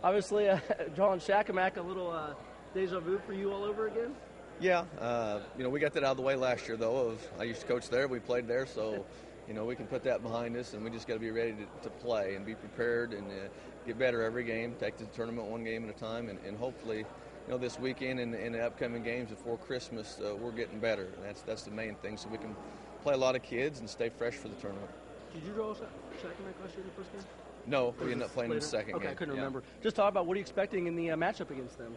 Obviously, John Shakamak, a little deja vu for you all over again? Yeah, we got that out of the way last year, though. I used to coach there, we played there, so we can put that behind us, and we just got to be ready to play and be prepared and get better every game, take the tournament one game at a time, and hopefully, this weekend and the upcoming games before Christmas, we're getting better. And that's the main thing, so we can play a lot of kids and stay fresh for the tournament. Did you draw Shakamak last year in the first game? No, we ended up playing in the second game. Okay, I couldn't remember. Just talk about what are you expecting in the matchup against them?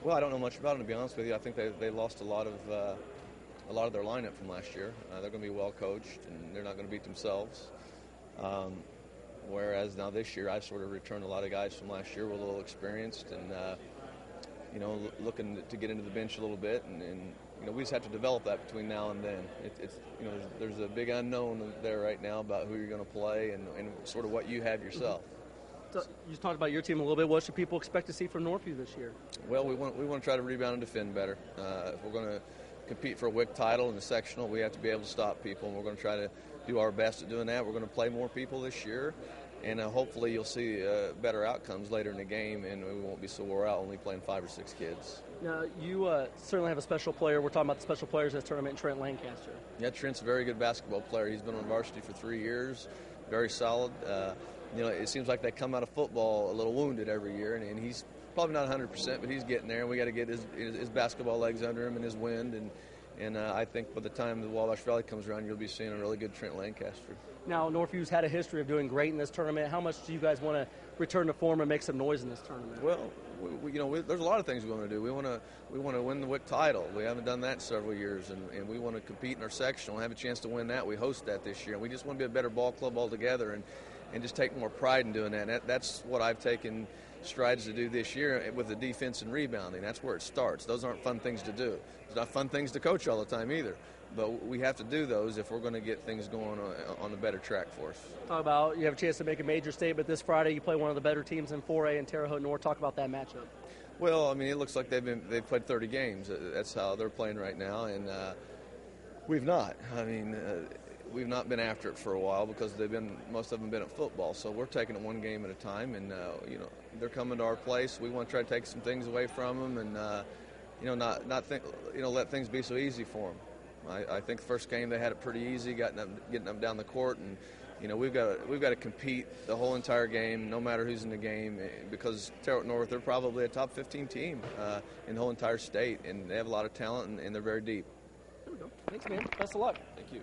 Well, I don't know much about them, to be honest with you. I think they lost a lot of their lineup from last year. They're going to be well coached, and they're not going to beat themselves. Whereas now this year, I've sort of returned a lot of guys from last year. We're a little experienced, and looking to get into the bench a little bit, and we just have to develop that between now and then. There's a big unknown there right now about who you're going to play and sort of what you have yourself. So you talked about your team a little bit. What should people expect to see from Northview this year? Well, we want to try to rebound and defend better. If we're going to compete for a WTHI title in the sectional, we have to be able to stop people, and we're going to try to do our best at doing that. We're going to play more people this year, and hopefully you'll see better outcomes later in the game, and we won't be so wore out only playing 5 or 6 kids. Now, you certainly have a special player. We're talking about the special players in this tournament, Trent Lancaster. Yeah, Trent's a very good basketball player. He's been on varsity for 3 years, very solid. It seems like they come out of football a little wounded every year, and he's probably not 100%, but he's getting there, and we got to get his basketball legs under him and his wind, and I think by the time the Wabash Valley comes around, you'll be seeing a really good Trent Lancaster. Now, Northview's had a history of doing great in this tournament. How much do you guys want to return to form and make some noise in this tournament? Well, there's a lot of things we want to do. We want to win the WTHI title. We haven't done that in several years, and we want to compete in our sectional and have a chance to win that. We host that this year, and we just want to be a better ball club altogether and just take more pride in doing that. And that's what I've taken strides to do this year with the defense and rebounding. That's where it starts. Those aren't fun things to do. It's not fun things to coach all the time either. But we have to do those if we're going to get things going on a better track for us. Talk about you have a chance to make a major statement this Friday. You play one of the better teams in 4A in Terre, Haute, North. Talk about that matchup. Well, I mean, it looks like they've played 30 games. That's how they're playing right now, and we've not. I mean, we've not been after it for a while because most of them been at football. So we're taking it one game at a time, and they're coming to our place. We want to try to take some things away from them, and let things be so easy for them. I think the first game they had it pretty easy, getting them down the court, and we've got to compete the whole entire game, no matter who's in the game, because Terre North, they're probably a top 15 team in the whole entire state, and they have a lot of talent, and they're very deep. There we go. Thanks, man. Best of luck. Thank you.